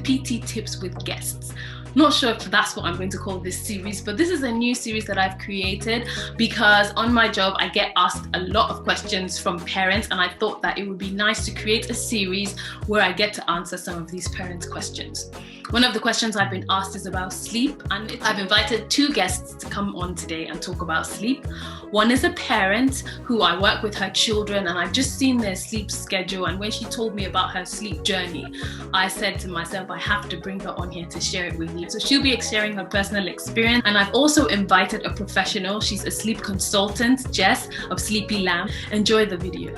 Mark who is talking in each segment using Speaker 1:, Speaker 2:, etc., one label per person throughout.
Speaker 1: PT tips with guests. Not sure if that's what I'm going to call this series, but this is a new series that I've created because on my job I get asked a lot of questions from parents, and I thought that it would be nice to create a series where I get to answer some of these parents' questions. One of the questions I've been asked is about sleep, and I've invited 2 guests to come on today and talk about sleep. One is a parent who I work with her children, and I've just seen their sleep schedule, and when she told me about her sleep journey, I said to myself, I have to bring her on here to share it with you. So she'll be sharing her personal experience, and I've also invited a professional. She's a sleep consultant, Jess of Sleepy Lamb. Enjoy the video.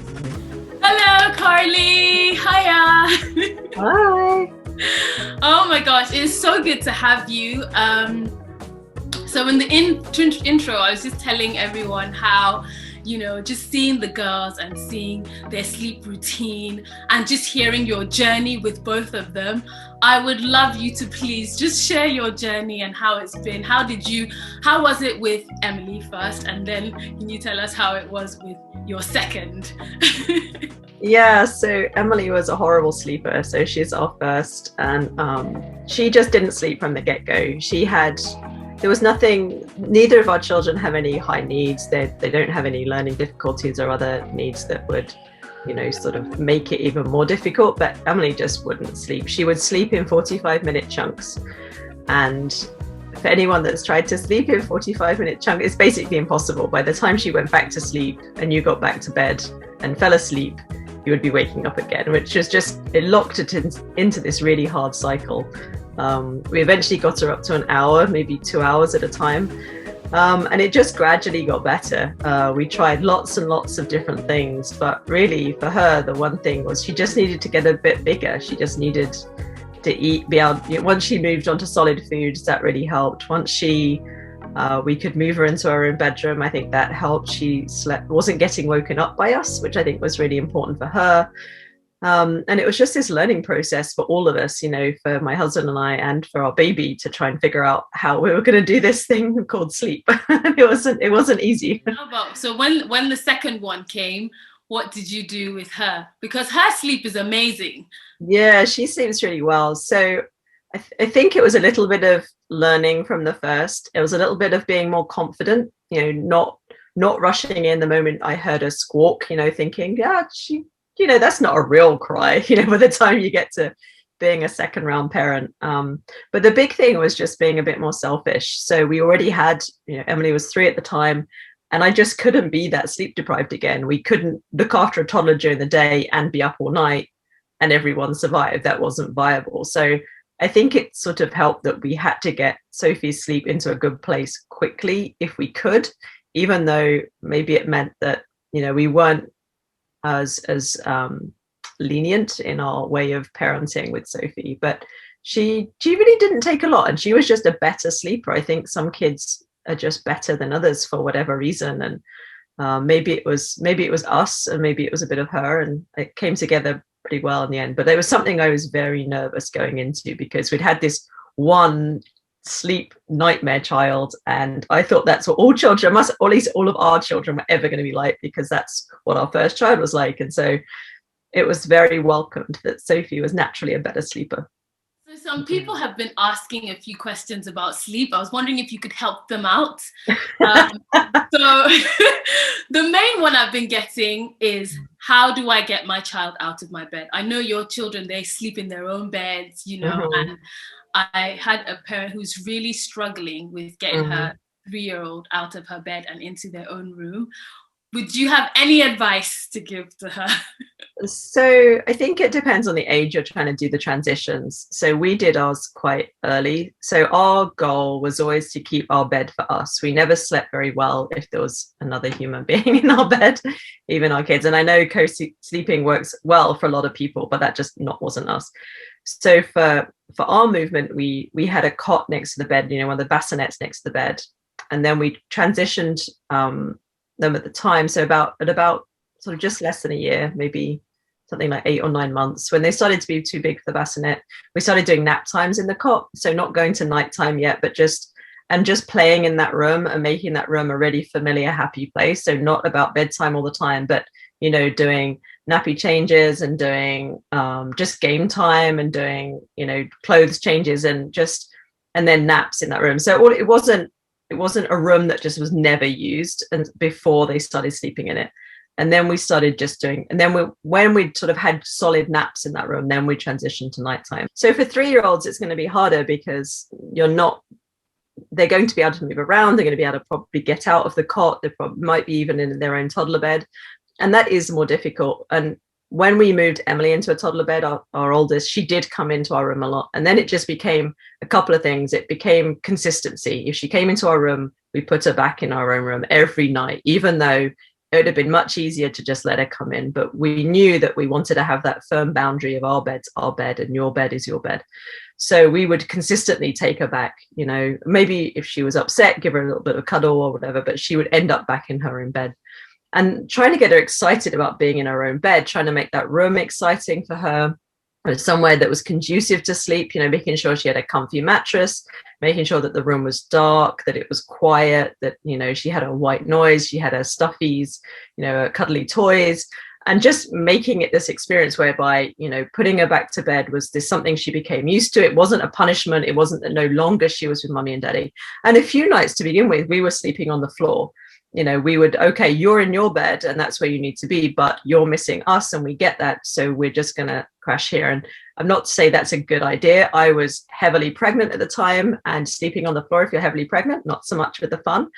Speaker 1: Hello, Carly. Hiya.
Speaker 2: Hi.
Speaker 1: Oh my gosh, it's so good to have you. So in the intro, I was just telling everyone how, just seeing the girls and seeing their sleep routine and just hearing your journey with both of them. I would love you to please just share your journey and how it's been. How was it with Emily first? And then can you tell us how it was with your second?
Speaker 2: Yeah, so Emily was a horrible sleeper. So she's our first, and she just didn't sleep from the get-go. There was nothing, neither of our children have any high needs. They don't have any learning difficulties or other needs that would, sort of make it even more difficult. But Emily just wouldn't sleep. She would sleep in 45-minute chunks. And for anyone that's tried to sleep in 45-minute chunks, it's basically impossible. By the time she went back to sleep and you got back to bed and fell asleep, you would be waking up again, which was just, it locked it into this really hard cycle. We eventually got her up to an hour, maybe 2 hours at a time. And it just gradually got better. We tried lots and lots of different things, but really for her, the one thing was she just needed to get a bit bigger. She just needed to eat, once she moved on to solid foods, that really helped. Once we could move her into her own bedroom, I think that helped. She wasn't getting woken up by us, which I think was really important for her. And it was just this learning process for all of us, for my husband and I, and for our baby, to try and figure out how we were going to do this thing called sleep. It wasn't easy.
Speaker 1: So when the second one came, what did you do with her? Because her sleep is amazing.
Speaker 2: Yeah, she sleeps really well. So I think it was a little bit of learning from the first. It was a little bit of being more confident, not rushing in the moment I heard her squawk, thinking, yeah, that's not a real cry, by the time you get to being a second round parent. But the big thing was just being a bit more selfish. So we already had, Emily was 3 at the time, and I just couldn't be that sleep deprived again. We couldn't look after a toddler during the day and be up all night and everyone survived. That wasn't viable. So I think it sort of helped that we had to get Sophie's sleep into a good place quickly if we could, even though maybe it meant that, we weren't as lenient in our way of parenting with Sophie. But she really didn't take a lot, and she was just a better sleeper. I think some kids are just better than others for whatever reason, and maybe it was us, and maybe it was a bit of her, and it came together pretty well in the end. But there was something I was very nervous going into, because we'd had this one sleep nightmare child, and I thought that's what all children must, or at least all of our children, were ever going to be like, because that's what our first child was like. And so it was very welcomed that Sophie was naturally a better sleeper.
Speaker 1: So some people have been asking a few questions about sleep. I was wondering if you could help them out. So the main one I've been getting is, how do I get my child out of my bed? I know your children, they sleep in their own beds, and I had a parent who's really struggling with getting her 3-year-old out of her bed and into their own room. Would you have any advice to give to her?
Speaker 2: So I think it depends on the age you're trying to do the transitions. So we did ours quite early. So our goal was always to keep our bed for us. We never slept very well if there was another human being in our bed, even our kids. And I know co-sleeping works well for a lot of people, but that just wasn't us. So for our movement, we had a cot next to the bed, one of the bassinets next to the bed. And then we transitioned them at the time. So at about sort of just less than a year, maybe something like 8 or 9 months, when they started to be too big for the bassinet, we started doing nap times in the cot. So not going to nighttime yet, but just playing in that room and making that room a really familiar, happy place. So not about bedtime all the time, but doing nappy changes and doing just game time and doing, clothes changes and then naps in that room. So it wasn't a room that just was never used and before they started sleeping in it. And then we started just doing, and then when we sort of had solid naps in that room, then we transitioned to nighttime. So for 3-year-olds, it's going to be harder because they're going to be able to move around. They're going to be able to probably get out of the cot. They might be even in their own toddler bed. And that is more difficult. And when we moved Emily into a toddler bed, our oldest, she did come into our room a lot. And then it just became a couple of things. It became consistency. If she came into our room, we put her back in our own room every night, even though it would have been much easier to just let her come in. But we knew that we wanted to have that firm boundary of our bed's our bed and your bed is your bed. So we would consistently take her back, maybe if she was upset, give her a little bit of cuddle or whatever, but she would end up back in her own bed. And trying to get her excited about being in her own bed, trying to make that room exciting for her, somewhere that was conducive to sleep, making sure she had a comfy mattress, making sure that the room was dark, that it was quiet, that, she had a white noise, she had her stuffies, cuddly toys, and just making it this experience whereby, putting her back to bed was this something she became used to. It wasn't a punishment. It wasn't that no longer she was with mummy and daddy. And a few nights to begin with, we were sleeping on the floor. We would, okay, you're in your bed and that's where you need to be, but you're missing us and we get that. So we're just going to crash here. And I'm not to say that's a good idea. I was heavily pregnant at the time, and sleeping on the floor if you're heavily pregnant, not so much with the fun.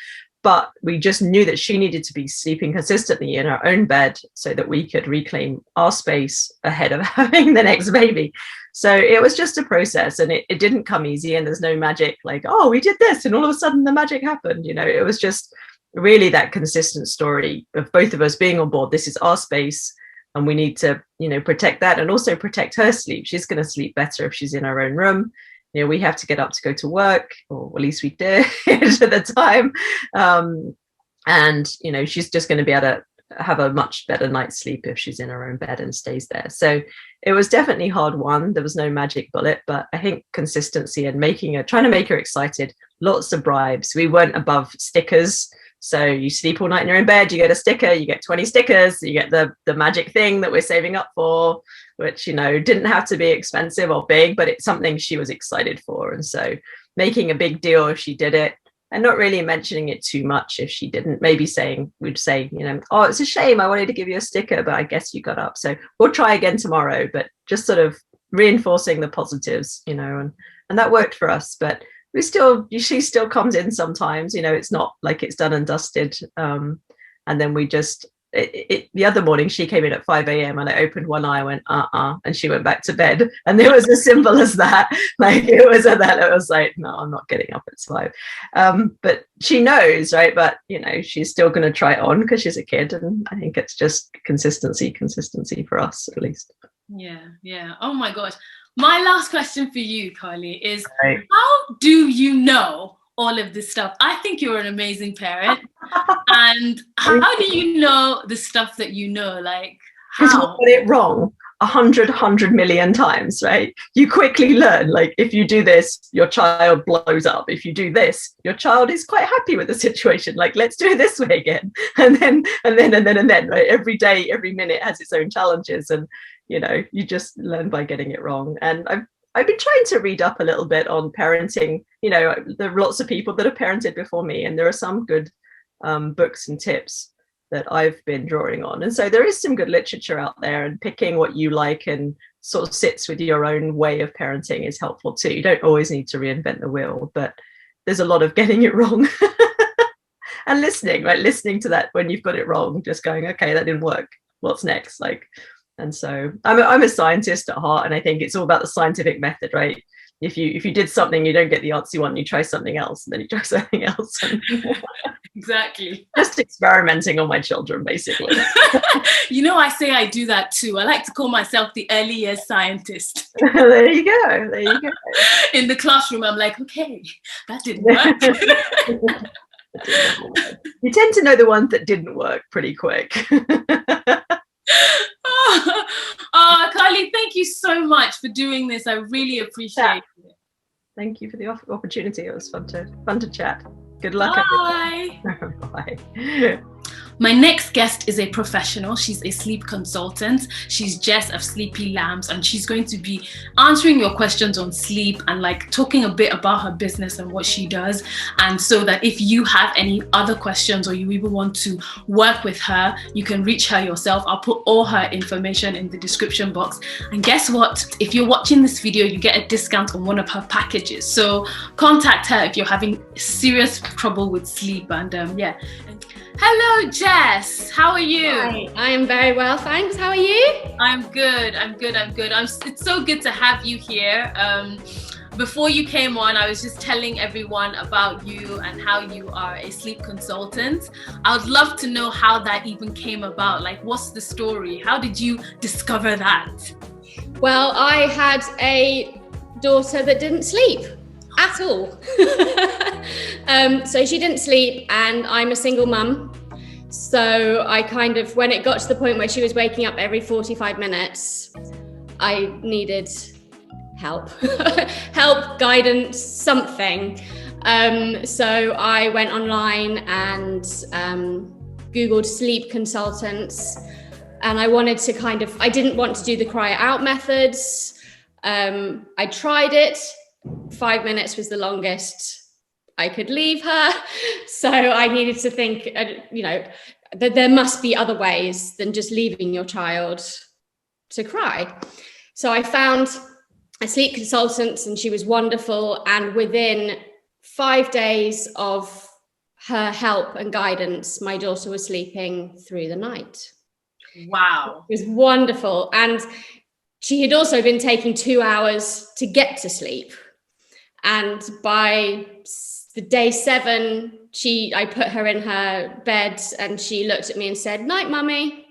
Speaker 2: But we just knew that she needed to be sleeping consistently in her own bed so that we could reclaim our space ahead of having the next baby. So it was just a process, and it didn't come easy, and there's no magic like, oh, we did this and all of a sudden the magic happened. It was just really that consistent story of both of us being on board. This is our space and we need to, protect that and also protect her sleep. She's going to sleep better if she's in her own room. We have to get up to go to work, or at least we did at the time. And, she's just going to be able to have a much better night's sleep if she's in her own bed and stays there. So it was definitely hard won. There was no magic bullet, but I think consistency and trying to make her excited, lots of bribes. We weren't above stickers. So you sleep all night in your own bed, you get a sticker, you get 20 stickers, you get the magic thing that we're saving up for, which, didn't have to be expensive or big, but it's something she was excited for. And so making a big deal if she did it, and not really mentioning it too much if she didn't, maybe we'd say, oh, it's a shame, I wanted to give you a sticker, but I guess you got up. So we'll try again tomorrow, but just sort of reinforcing the positives, and that worked for us. But she still comes in sometimes, it's not like it's done and dusted. And then we just, the other morning she came in at 5 a.m. and I opened one eye, I went, and she went back to bed. And it was as simple as that. Like it was like, no, I'm not getting up at 5. But she knows, right? But, she's still going to try it on because she's a kid. And I think it's just consistency for us, at least.
Speaker 1: Yeah. Oh my gosh. My last question for you, Carly, is
Speaker 2: right.
Speaker 1: How do you know all of this stuff? I think you're an amazing parent. And how do you know the stuff that you know? Like,
Speaker 2: how? Because we got it wrong 100 million times, right? You quickly learn, like, if you do this, your child blows up. If you do this, your child is quite happy with the situation. Like, let's do it this way again. And then, right? Every day, every minute has its own challenges. And you just learn by getting it wrong. And I've been trying to read up a little bit on parenting. There are lots of people that have parented before me, and there are some good books and tips that I've been drawing on. And so there is some good literature out there, and picking what you like and sort of sits with your own way of parenting is helpful too. You don't always need to reinvent the wheel, but there's a lot of getting it wrong. And listening to that when you've got it wrong, just going, okay, that didn't work. What's next? And so I'm a scientist at heart, and I think it's all about the scientific method, right? If you did something, you don't get the answer you want, you try something else, and then you try something else.
Speaker 1: Exactly.
Speaker 2: Just experimenting on my children, basically.
Speaker 1: I say I do that too. I like to call myself the early years scientist.
Speaker 2: There you go.
Speaker 1: In the classroom, I'm like, okay, that didn't work.
Speaker 2: You tend to know the ones that didn't work pretty quick.
Speaker 1: Carly, thank you so much for doing this. I really appreciate it.
Speaker 2: Thank you for the opportunity. It was fun to chat. Good luck.
Speaker 1: Bye.
Speaker 2: Bye.
Speaker 1: My next guest is a professional. She's a sleep consultant. She's Jess of Sleepy Lambs, and she's going to be answering your questions on sleep and like talking a bit about her business and what she does. And so that if you have any other questions or you even want to work with her, you can reach her yourself. I'll put all her information in the description box. And guess what? If you're watching this video, you get a discount on one of her packages. So contact her if you're having serious trouble with sleep. And yeah. Hello, Jess. How are you?
Speaker 3: Hi, I am very well, thanks. How are you?
Speaker 1: I'm good. It's so good to have you here. Before you came on, I was just telling everyone about you and how you are a sleep consultant. I would love to know how that even came about. Like, what's the story? How did you discover that?
Speaker 3: Well, I had a daughter that didn't sleep at all. So she didn't sleep, and I'm a single mum. So I kind of, when it got to the point where she was waking up every 45 minutes, I needed help, guidance, something. So I went online and Googled sleep consultants, and I wanted to I didn't want to do the cry out methods. I tried it. 5 minutes was the longest I could leave her. So I needed to think, that there must be other ways than just leaving your child to cry. So I found a sleep consultant, and she was wonderful. And within 5 days of her help and guidance, my daughter was sleeping through the night.
Speaker 1: Wow.
Speaker 3: It was wonderful. And she had also been taking 2 hours to get to sleep. And by the day 7, I put her in her bed, and she looked at me and said, "Night, mummy."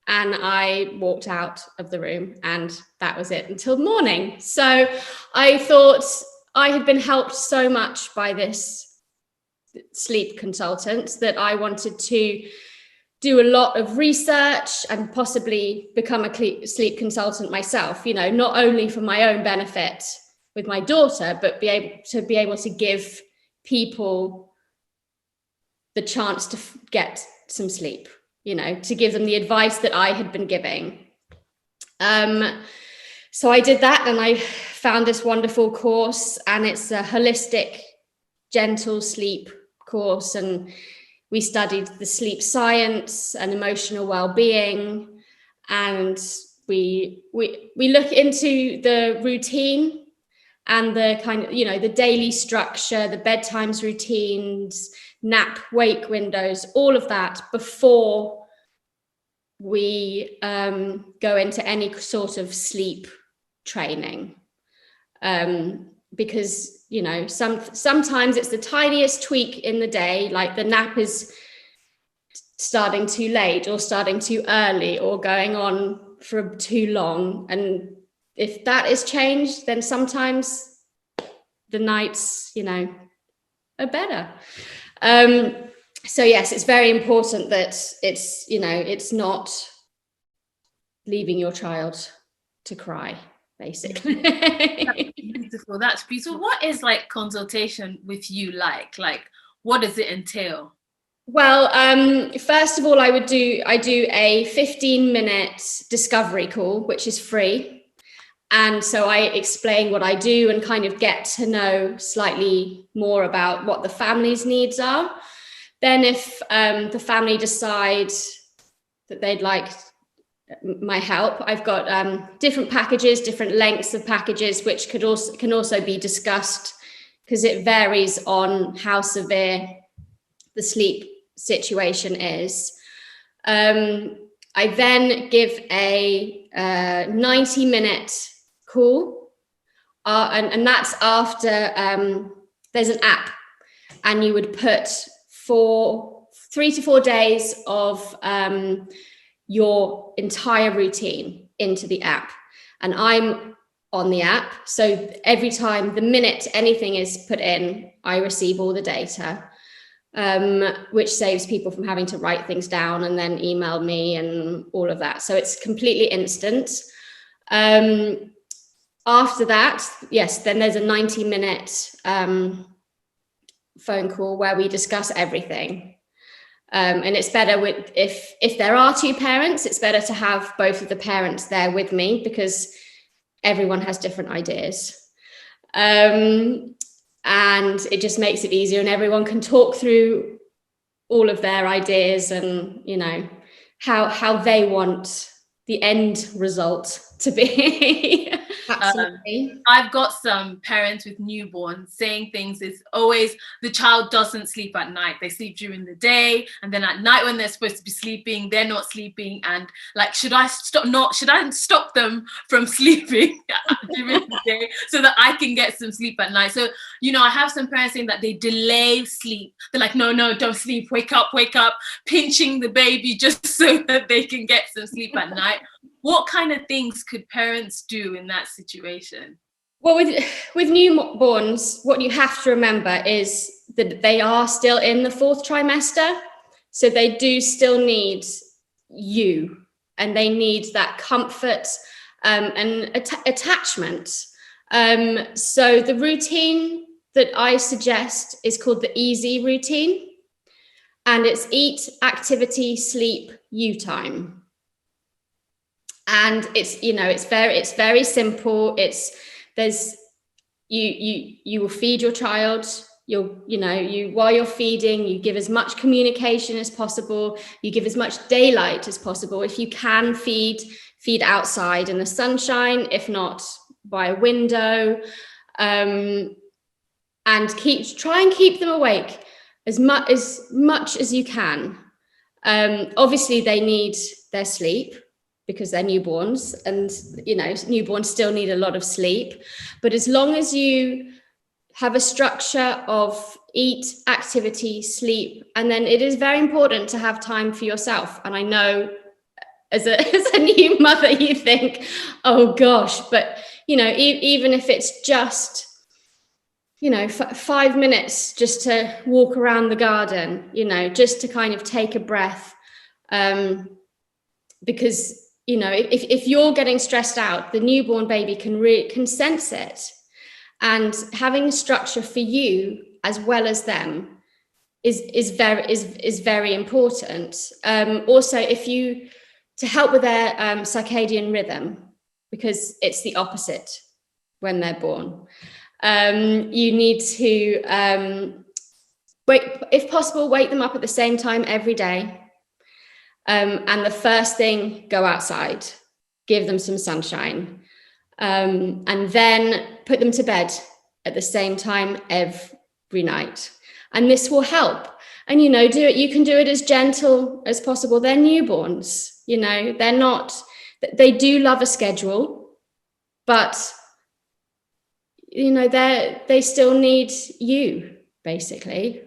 Speaker 3: And I walked out of the room, and that was it until morning. So I thought I had been helped so much by this sleep consultant that I wanted to do a lot of research and possibly become a sleep consultant myself, not only for my own benefit with my daughter, but be able to give people the chance to get some sleep, to give them the advice that I had been giving. So I did that, and I found this wonderful course, and it's a holistic, gentle sleep course. And we studied the sleep science and emotional well-being, and we look into the routine and the kind of, the daily structure, the bedtimes routines, nap wake windows, all of that before we go into any sort of sleep training. Because, sometimes it's the tiniest tweak in the day, like the nap is starting too late or starting too early or going on for too long. And if that is changed, then sometimes the nights, are better. So yes, it's very important that it's not leaving your child to cry, basically.
Speaker 1: That's beautiful. What is like consultation with you like? Like, what does it entail?
Speaker 3: Well, first of all, I do a 15-minute discovery call, which is free. And so I explain what I do and kind of get to know slightly more about what the family's needs are. Then if the family decide that they'd like my help, I've got different packages, different lengths of packages, which can also be discussed because it varies on how severe the sleep situation is. I then give a 90-minute call, and that's after there's an app, and you would put 3 to 4 days of your entire routine into the app, and I'm on the app, so every time, the minute anything is put in, I receive all the data, which saves people from having to write things down and then email me and all of that. So it's completely instant. After that, yes, then there's a 90-minute phone call where we discuss everything. And it's better with if there are two parents, it's better to have both of the parents there with me, because everyone has different ideas. And it just makes it easier, and everyone can talk through all of their ideas and, you know, how they want the end result to be. Absolutely.
Speaker 1: I've got some parents with newborns saying things is always the child doesn't sleep at night. They sleep during the day, and then at night when they're supposed to be sleeping, they're not sleeping. And like, should I stop them from sleeping during the day so that I can get some sleep at night? So, you know, I have some parents saying that they delay sleep. They're like, no, don't sleep, wake up, pinching the baby just so that they can get some sleep at night. What kind of things could parents do in that situation?
Speaker 3: Well, with newborns, what you have to remember is that they are still in the 4th trimester. So they do still need you, and they need that comfort and attachment. So the routine that I suggest is called the EASY routine, and it's eat, activity, sleep, you time. And it's, you know, it's very simple. You will feed your child. While you're feeding, you give as much communication as possible. You give as much daylight as possible. If you can feed outside in the sunshine, if not by a window, and try and keep them awake as much as you can. Obviously they need their sleep, because they're newborns, and, you know, newborns still need a lot of sleep. But as long as you have a structure of eat, activity, sleep, and then it is very important to have time for yourself. And I know as a new mother, you think, oh gosh, but, you know, even if it's just, you know, 5 minutes just to walk around the garden, you know, just to kind of take a breath, because, you know, if you're getting stressed out, the newborn baby can sense it, and having a structure for you as well as them is very important. Also, to help with their circadian rhythm, because it's the opposite when they're born. You need to if possible, wake them up at the same time every day. And the first thing, go outside, give them some sunshine, and then put them to bed at the same time every night. And this will help. And, you know, you can do it as gentle as possible. They're newborns, you know, they do love a schedule, but, you know, they still need you, basically.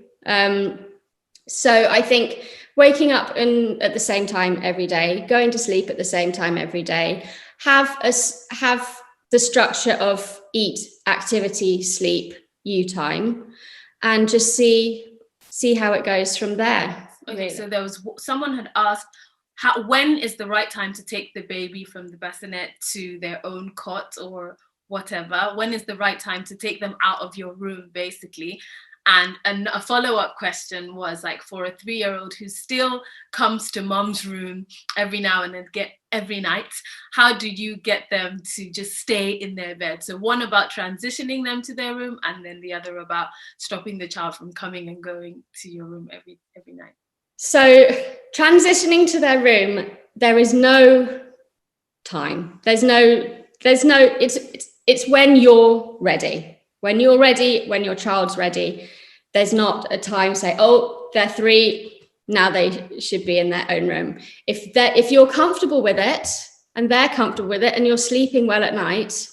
Speaker 3: So I think waking up at the same time every day, going to sleep at the same time every day, have the structure of eat, activity, sleep, you time, and just see how it goes from there.
Speaker 1: Okay, so someone had asked, when is the right time to take the baby from the bassinet to their own cot or whatever? When is the right time to take them out of your room, basically? And a follow-up question was, like, for a 3-year-old who still comes to mom's room every now and then, every night, how do you get them to just stay in their bed? So one about transitioning them to their room, and then the other about stopping the child from coming and going to your room every night. So transitioning to their room, there is no time. It's when you're ready. When you're ready, when your child's ready, there's not a time say, oh, they're 3, now they should be in their own room. If you're comfortable with it and they're comfortable with it and you're sleeping well at night,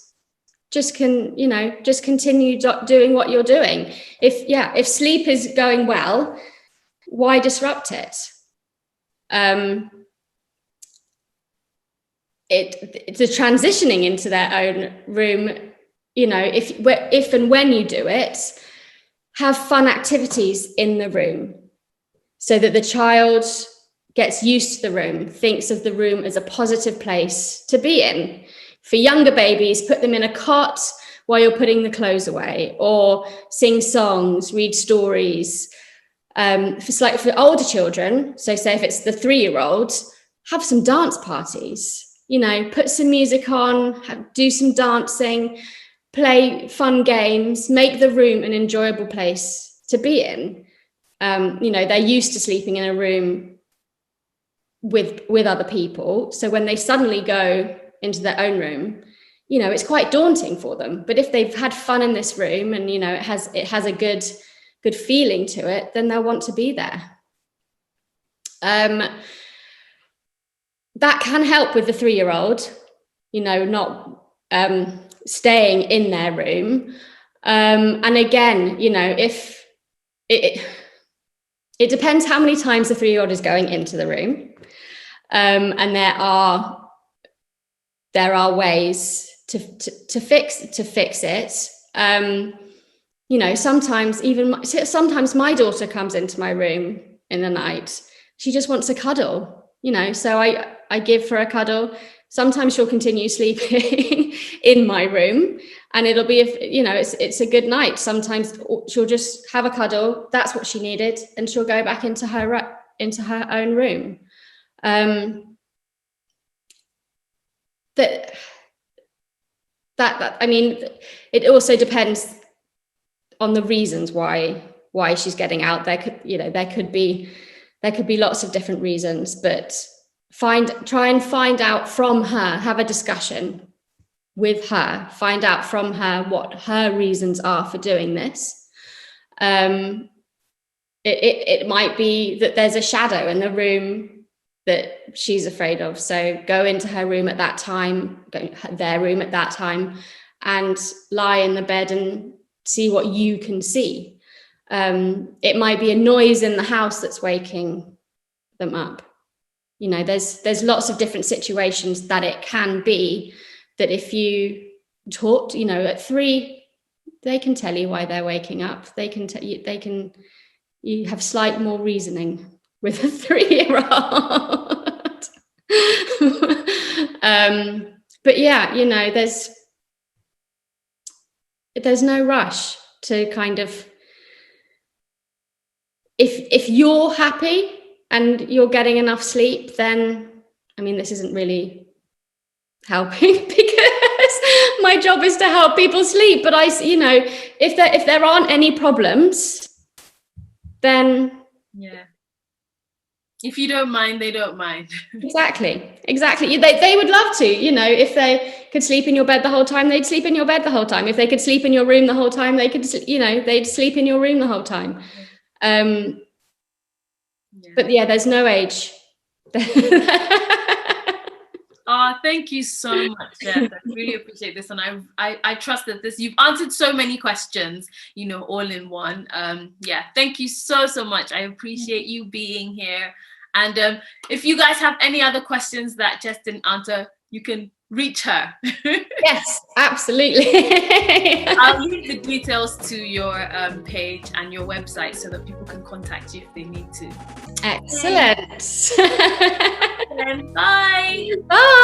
Speaker 1: just continue doing what you're doing. If sleep is going well, why disrupt it? The transitioning into their own room, you know, if and when you do it, have fun activities in the room so that the child gets used to the room, thinks of the room as a positive place to be in. For younger babies, put them in a cot while you're putting the clothes away, or sing songs, read stories,
Speaker 3: For older children, so say if it's the 3-year-old, have some dance parties, put some music on, do some dancing, play fun games, make the room an enjoyable place to be in. They're used to sleeping in a room with other people. So when they suddenly go into their own room, it's quite daunting for them. But if they've had fun in this room and, it has a good feeling to it, then they'll want to be there. That can help with the 3-year-old, not staying in their room. And again, if it depends how many times the 3-year-old is going into the room. And there are ways to fix it. Sometimes my daughter comes into my room in the night. She just wants a cuddle, so I give her a cuddle. Sometimes she'll continue sleeping in my room, and it'll be, it's a good night. Sometimes she'll just have a cuddle. That's what she needed, and she'll go back into her own room. It also depends on the reasons why she's getting out. There could be lots of different reasons, but try and find out from her, have a discussion with her, find out from her what her reasons are for doing this. It might be that there's a shadow in the room that she's afraid of. So go into her room at that time, their room at that time, and lie in the bed and see what you can see. It might be a noise in the house that's waking them up. There's lots of different situations that it can be that if you talk, at 3, they can tell you why they're waking up. You have slight more reasoning with a 3-year-old. But yeah, there's no rush to kind of, if you're happy and you're getting enough sleep, then, this isn't really helping because my job is to help people sleep. But if there aren't any problems, then
Speaker 1: yeah. If you don't mind, they don't mind. Exactly.
Speaker 3: They would love to, if they could sleep in your bed the whole time, they'd sleep in your bed the whole time. If they could sleep in your room the whole time, they'd sleep in your room the whole time. But yeah, there's no age.
Speaker 1: Oh, thank you so much, Jess. I really appreciate this, and I trust that you've answered so many questions, all in one. Thank you so much. I appreciate you being here. And if you guys have any other questions that Jess didn't answer, you can reach her.
Speaker 3: Yes, absolutely.
Speaker 1: I'll leave the details to your page and your website so that people can contact you if they need to.
Speaker 3: Excellent.
Speaker 1: Bye.
Speaker 3: Bye.